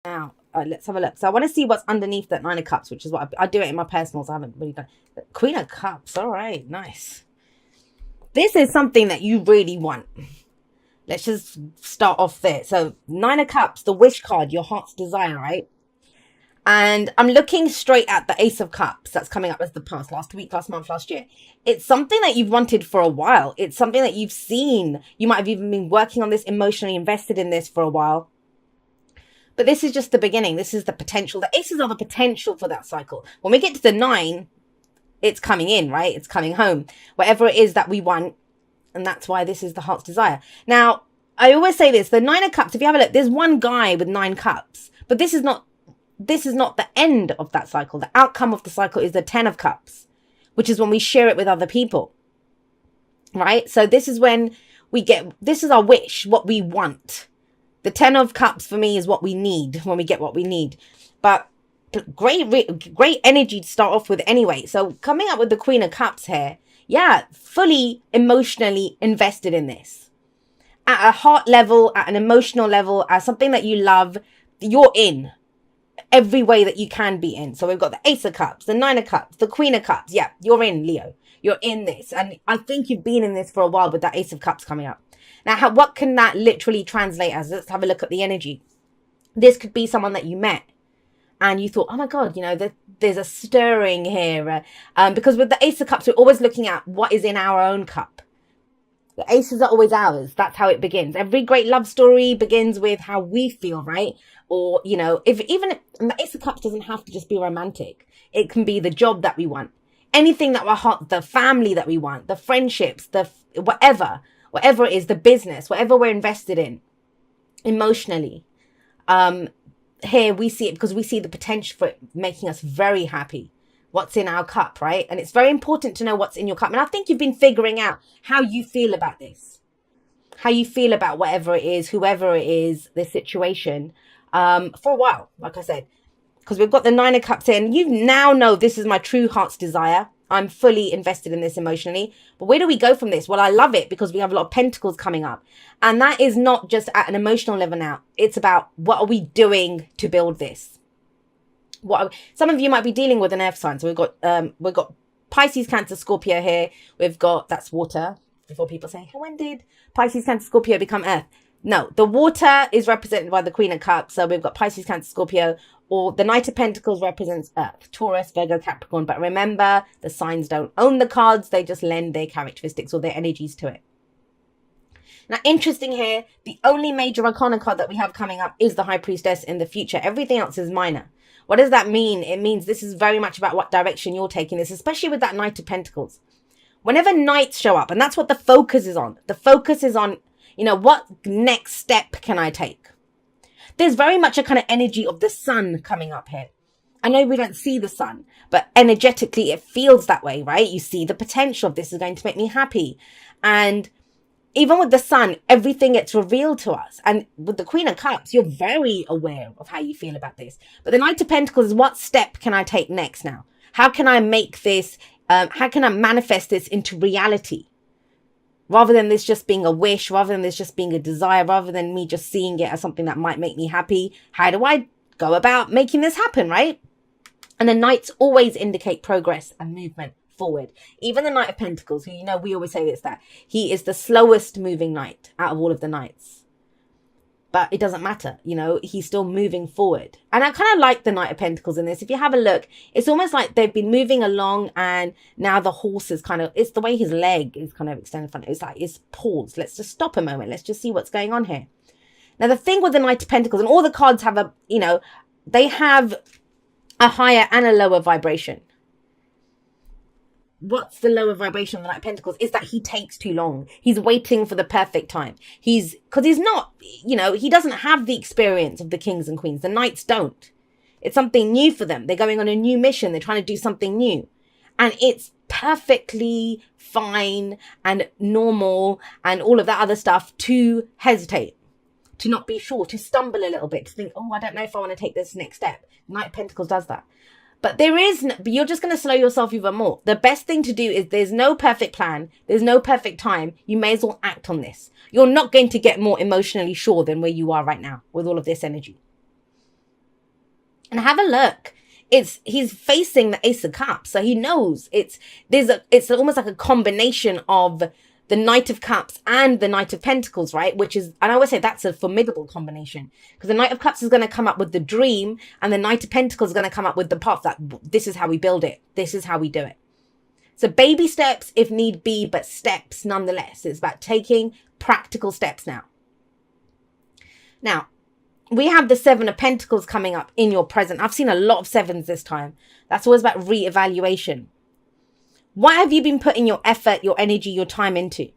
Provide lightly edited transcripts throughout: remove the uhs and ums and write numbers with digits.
Now, let's have a look. So I want to see what's underneath that Nine of Cups, which is what I do it in my personals. I haven't really done. Queen of Cups. All right, nice. This is something that you really want. Let's just start off there. So Nine of Cups, the wish card, your heart's desire, right? And I'm looking straight at the Ace of Cups that's coming up as the past, last week, last month, last year. It's something that you've wanted for a while. It's something that you've seen. You might have even been working on this, emotionally invested in this for a while. But this is just the beginning. This is the potential. The aces are the potential for that cycle. When we get to the nine, it's coming in, right? It's coming home. Whatever it is that we want. And that's why this is the heart's desire. Now, I always say this, the Nine of Cups, if you have a look, there's one guy with 9 cups. But this is not the end of that cycle. The outcome of the cycle is the 10 of Cups, which is when we share it with other people. Right? So this is when this is our wish, what we want. The 10 of Cups for me is what we need when we get what we need. But great energy to start off with anyway. So coming up with the Queen of Cups here, yeah, fully emotionally invested in this. At a heart level, at an emotional level, as something that you love, you're in every way that you can be in. So we've got the Ace of Cups, the Nine of Cups, the Queen of Cups. Yeah, you're in, Leo. You're in this. And I think you've been in this for a while with that Ace of Cups coming up. Now, what can that literally translate as? Let's have a look at the energy. This could be someone that you met and you thought, oh my God, there's a stirring here. Because with the Ace of Cups, we're always looking at what is in our own cup. The aces are always ours. That's how it begins. Every great love story begins with how we feel, right? Or, if even and the Ace of Cups doesn't have to just be romantic. It can be the job that we want. Anything that our heart, the family that we want, the friendships, the whatever it is, the business, whatever we're invested in emotionally. Here we see it because we see the potential for it making us very happy. What's in our cup, right? And it's very important to know what's in your cup. And I think you've been figuring out how you feel about this, how you feel about whatever it is, whoever it is, this situation, for a while, like I said, because we've got the Nine of Cups in. You now know this is my true heart's desire. I'm fully invested in this emotionally. But where do we go from this? Well, I love it because we have a lot of pentacles coming up. And that is not just at an emotional level now. It's about what are we doing to build this? Some of you might be dealing with an earth sign. So we've got Pisces, Cancer, Scorpio here. We've got, that's water. Before people say, when did Pisces, Cancer, Scorpio become earth? No, the water is represented by the Queen of Cups. So we've got Pisces, Cancer, Scorpio, or the Knight of Pentacles represents Earth, Taurus, Virgo, Capricorn. But remember, the signs don't own the cards. They just lend their characteristics or their energies to it. Now, interesting here, the only major arcana card that we have coming up is the High Priestess in the future. Everything else is minor. What does that mean? It means this is very much about what direction you're taking this, especially with that Knight of Pentacles. Whenever knights show up, and that's what the focus is on. The focus is on, what next step can I take? There's very much a kind of energy of the sun coming up here. I know we don't see the sun, but energetically it feels that way, right? You see the potential of this is going to make me happy. And even with the sun, everything gets revealed to us. And with the Queen of Cups, you're very aware of how you feel about this. But the Knight of Pentacles is what step can I take next now? How can I make this, how can I manifest this into reality? Rather than this just being a wish, rather than this just being a desire, rather than me just seeing it as something that might make me happy, how do I go about making this happen, right? And the knights always indicate progress and movement forward. Even the Knight of Pentacles, who, we always say this, that he is the slowest moving knight out of all of the knights. But it doesn't matter, he's still moving forward. And I kind of like the Knight of Pentacles in this. If you have a look, it's almost like they've been moving along and now the horse is it's the way his leg is kind of extended in front. It's like, it's paused. Let's just stop a moment. Let's just see what's going on here. Now, the thing with the Knight of Pentacles, and all the cards have they have a higher and a lower vibration. What's the lower vibration of the Knight of Pentacles is that he takes too long. He's waiting for the perfect time. Because he's not, he doesn't have the experience of the kings and queens. The knights don't. It's something new for them. They're going on a new mission. They're trying to do something new. And it's perfectly fine and normal and all of that other stuff to hesitate, to not be sure, to stumble a little bit, to think, I don't know if I want to take this next step. Knight of Pentacles does that. But you're just going to slow yourself even more. The best thing to do is there's no perfect plan. There's no perfect time. You may as well act on this. You're not going to get more emotionally sure than where you are right now with all of this energy. And have a look. He's facing the Ace of Cups, so he knows it's almost like a combination of the Knight of Cups and the Knight of Pentacles, right? Which is, and I always say that's a formidable combination, because the Knight of Cups is going to come up with the dream, and the Knight of Pentacles is going to come up with the path. That this is how we build it. This is how we do it. So baby steps if need be, but steps nonetheless. It's about taking practical steps now. Now, we have the Seven of Pentacles coming up in your present. I've seen a lot of sevens this time. That's always about reevaluation. What have you been putting your effort, your energy, your time into?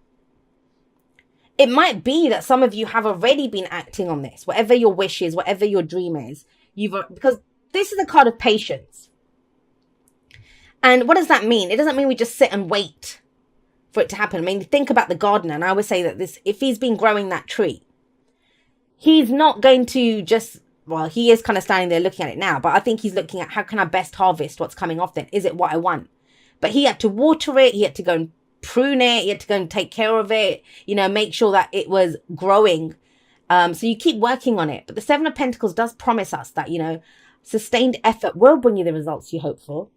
It might be that some of you have already been acting on this, whatever your wish is, whatever your dream is. Because this is a card of patience. And what does that mean? It doesn't mean we just sit and wait for it to happen. I mean, think about the gardener. And I always say that if he's been growing that tree, he's not going to just, well, he is kind of standing there looking at it now, but I think he's looking at how can I best harvest what's coming off then? Is it what I want? But he had to water it. He had to go and prune it. He had to go and take care of it, make sure that it was growing. So you keep working on it. But the Seven of Pentacles does promise us that, sustained effort will bring you the results you hope for.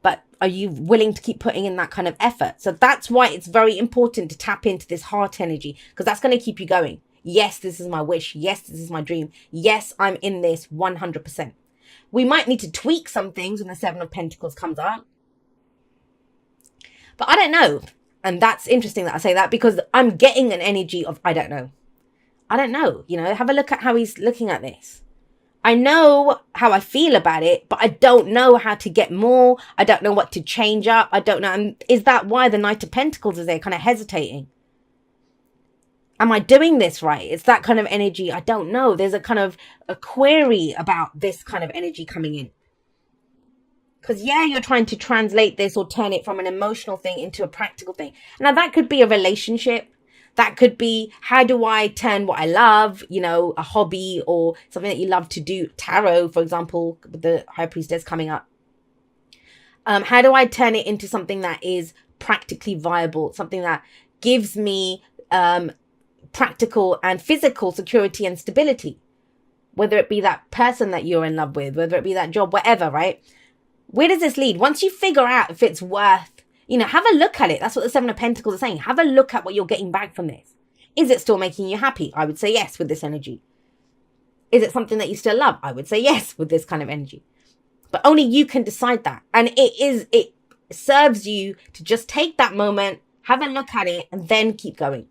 But are you willing to keep putting in that kind of effort? So that's why it's very important to tap into this heart energy, because that's going to keep you going. Yes, this is my wish. Yes, this is my dream. Yes, I'm in this 100%. We might need to tweak some things when the Seven of Pentacles comes out. But I don't know. And that's interesting that I say that, because I'm getting an energy of, I don't know. I don't know. Have a look at how he's looking at this. I know how I feel about it, but I don't know how to get more. I don't know what to change up. I don't know. And is that why the Knight of Pentacles is there, kind of hesitating? Am I doing this right? It's that kind of energy. I don't know. There's a kind of a query about this kind of energy coming in. Because, you're trying to translate this or turn it from an emotional thing into a practical thing. Now, that could be a relationship. That could be, how do I turn what I love, a hobby or something that you love to do. Tarot, for example, with the High Priestess coming up. How do I turn it into something that is practically viable? Something that gives me practical and physical security and stability, whether it be that person that you're in love with, whether it be that job, whatever, right? Where does this lead? Once you figure out if it's worth, have a look at it. That's what the Seven of Pentacles is saying. Have a look at what you're getting back from this. Is it still making you happy? I would say yes with this energy. Is it something that you still love? I would say yes with this kind of energy. But only you can decide that. And it serves you to just take that moment, have a look at it, and then keep going.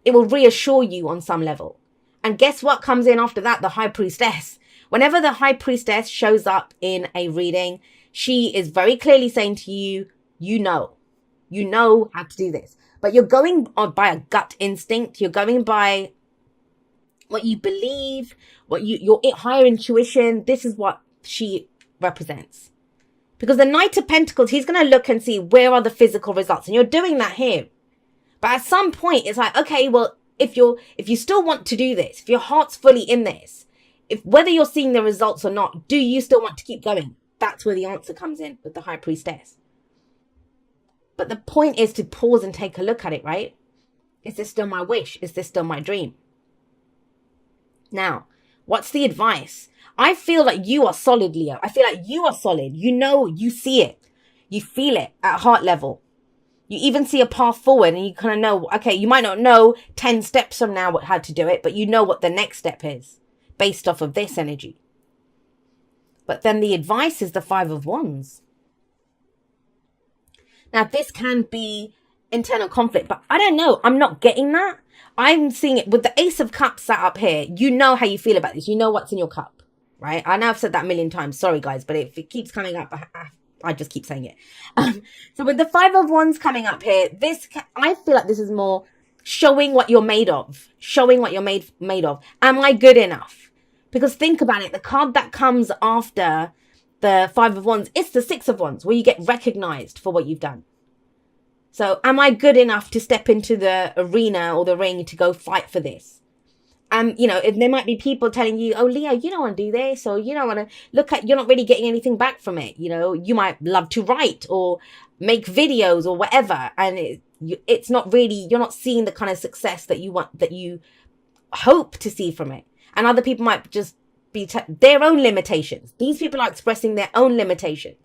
It will reassure you on some level. And guess what comes in after that? The High Priestess. Whenever the High Priestess shows up in a reading, she is very clearly saying to you, you know how to do this. But you're going by a gut instinct. You're going by what you believe, your higher intuition. This is what she represents. Because the Knight of Pentacles, he's going to look and see where are the physical results. And you're doing that here. But at some point, it's like, okay, well, if you still want to do this, if your heart's fully in this, whether you're seeing the results or not, do you still want to keep going? That's where the answer comes in with the High Priestess. But the point is to pause and take a look at it, right? Is this still my wish? Is this still my dream? Now, what's the advice? I feel like you are solid, Leo. I feel like you are solid. You see it. You feel it at heart level. You even see a path forward and you kind of know, okay, you might not know 10 steps from now how to do it, but you know what the next step is based off of this energy. But then the advice is the Five of Wands. Now, this can be internal conflict, but I don't know. I'm not getting that. I'm seeing it with the Ace of Cups sat up here. You know how you feel about this. You know what's in your cup, right? I know I've said that a million times. Sorry, guys, but if it keeps coming up, I just keep saying it. So with the Five of Wands coming up here, I feel like this is more showing what you're made of. Showing what you're made of. Am I good enough? Because think about it. The card that comes after the Five of Wands, it's the Six of Wands, where you get recognized for what you've done. So am I good enough to step into the arena or the ring to go fight for this? If there might be people telling you, oh, Leo, you don't want to do this, or you don't want to you're not really getting anything back from it. You might love to write or make videos or whatever. And it's not really, you're not seeing the kind of success that you want, that you hope to see from it. And other people might just be their own limitations. These people are expressing their own limitations.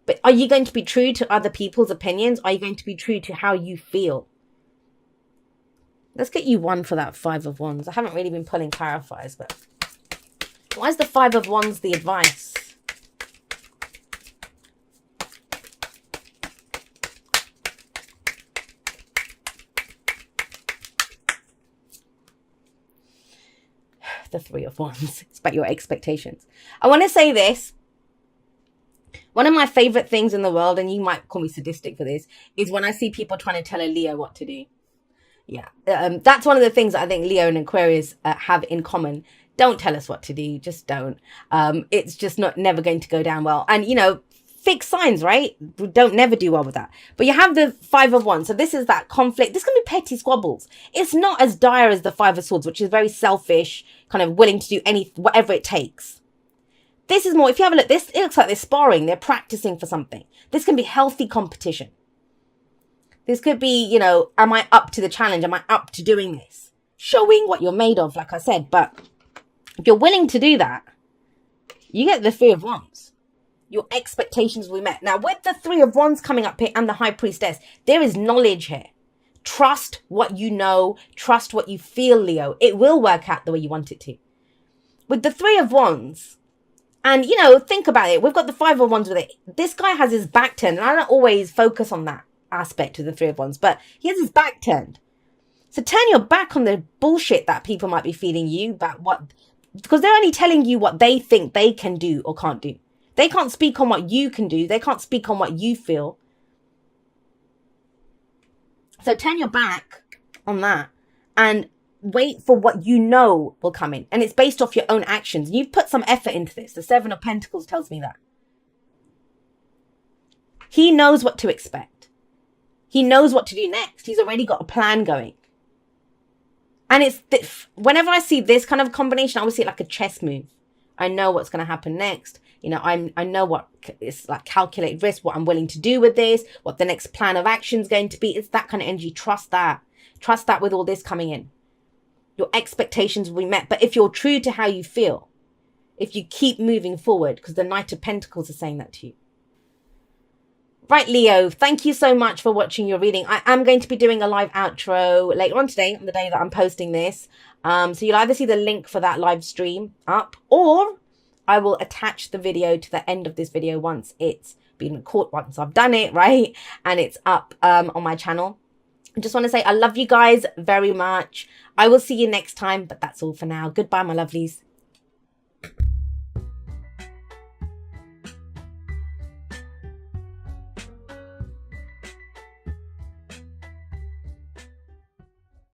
But are you going to be true to other people's opinions? Are you going to be true to how you feel? Let's get you 1 for that 5 of Wands. I haven't really been pulling clarifiers, but why is the 5 of Wands the advice? The 3 of Wands. It's about your expectations. I want to say this. One of my favorite things in the world, and you might call me sadistic for this, is when I see people trying to tell a Leo what to do. Yeah, that's one of the things that I think Leo and Aquarius have in common. Don't tell us what to do. Just don't. It's just never going to go down well. And, you know, fixed signs, right? We don't never do well with that. But you have the 5 of Wands. So this is that conflict. This can be petty squabbles. It's not as dire as the 5 of Swords, which is very selfish, kind of willing to do whatever it takes. This is more, if you have a look, it looks like they're sparring. They're practicing for something. This can be healthy competition. This could be, you know, am I up to the challenge? Am I up to doing this? Showing what you're made of, like I said. But if you're willing to do that, you get the 3 of Wands. Your expectations will be met. Now, with the 3 of Wands coming up here and the High Priestess, there is knowledge here. Trust what you know. Trust what you feel, Leo. It will work out the way you want it to. With the 3 of Wands, and, you know, think about it. We've got the 5 of Wands with it. This guy has his back turned. And I don't always focus on that aspect of the 3 of Wands, but he has his back turned. So turn your back on the bullshit that people might be feeding you about because they're only telling you what they think they can do or can't do. They can't speak on what you can do. They can't speak on what you feel. So turn your back on that and wait for what you know will come in. And it's based off your own actions. You've put some effort into this. The 7 of Pentacles tells me that. He knows what to expect. He knows what to do next. He's already got a plan going. And whenever I see this kind of combination, I always see it like a chess move. I know what's going to happen next. You know, I know what it's like, calculate risk, what I'm willing to do with this, what the next plan of action is going to be. It's that kind of energy. Trust that. Trust that with all this coming in. Your expectations will be met. But if you're true to how you feel, if you keep moving forward, because the Knight of Pentacles is saying that to you. Right, Leo, thank you so much for watching your reading. I am going to be doing a live outro later on today, on the day that I'm posting this. So you'll either see the link for that live stream up, or I will attach the video to the end of this video once it's been recorded, once I've done it, right? And it's up on my channel. I just want to say I love you guys very much. I will see you next time, but that's all for now. Goodbye, my lovelies.